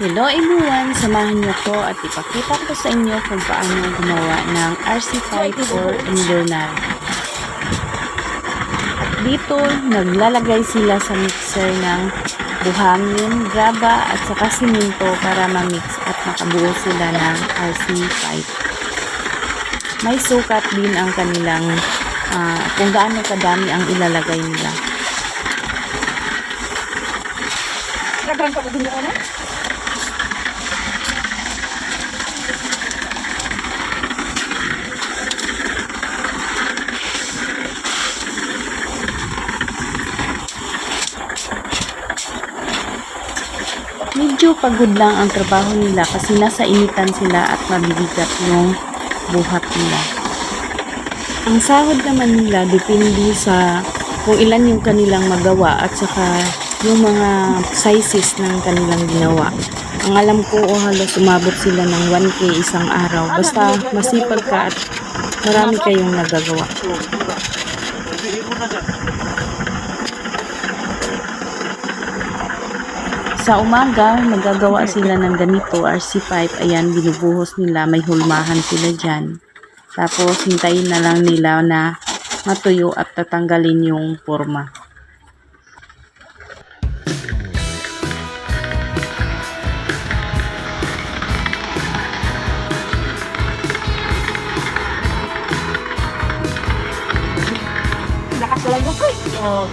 Hello everyone! Samahan niyo ko at ipakita ko sa inyo kung paano gumawa ng RC5 for Enderman. At dito, naglalagay sila sa mixer ng buhangin, graba at saka siminto para ma-mix at makabuo sila ng RC5. May sukat din ang kanilang kung gaano kadami ang ilalagay nila. Medyo pagod lang ang trabaho nila kasi nasa initan sila at mabibigat yung buhat nila. Ang sahod naman nila depende sa kung ilan yung kanilang magawa at saka yung mga sizes ng kanilang ginawa. Ang alam ko halos umabot sila ng 1K isang araw. Basta masipag ka at marami kayong nagagawa. Sa umaga, nagagawa sila ng ganito, RC5. Ayan, binubuhos nila. May hulmahan sila dyan. Tapos, hintayin na lang nila na matuyo at tatanggalin yung forma. Lakas talaga ko. Oh.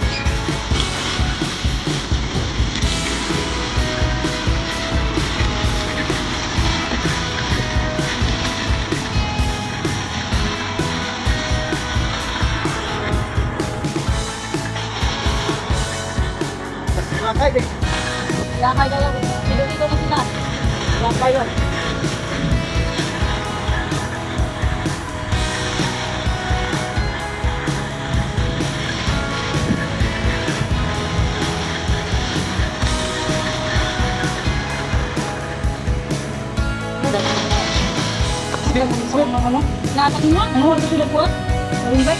Lakay kayo. Dito na sila. Lakay yun. Nakatakin mo? Ano? Ano sila po? Maribay?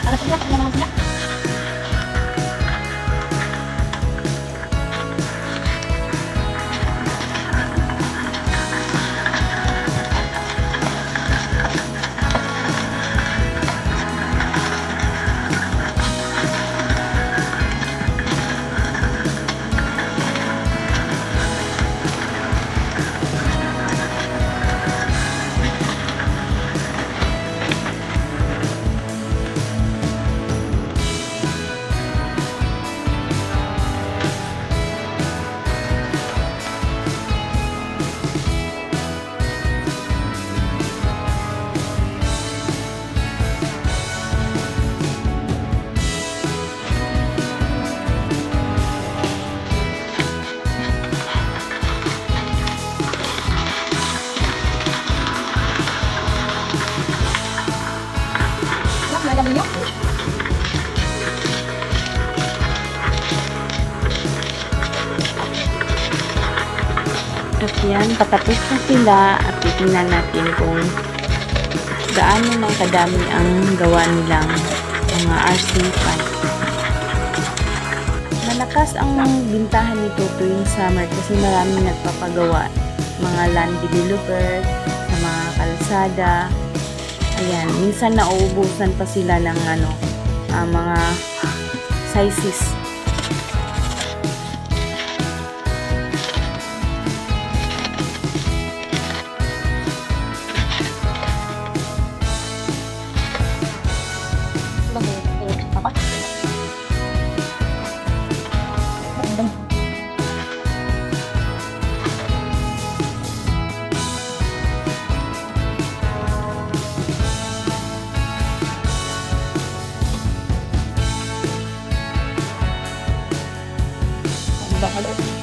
Ano sila? Ano naman sila? Nagam ninyo? At yan, patapos na sila at titingnan natin kung gaano ng kadami ang gawa nilang mga RC5. Malakas ang bintahan nito tuwing summer kasi maraming nagpapagawa. Mga land developer, sa mga kalsada. Ayan, minsan nauubusan pa sila ng mga sizes. Papa? Baka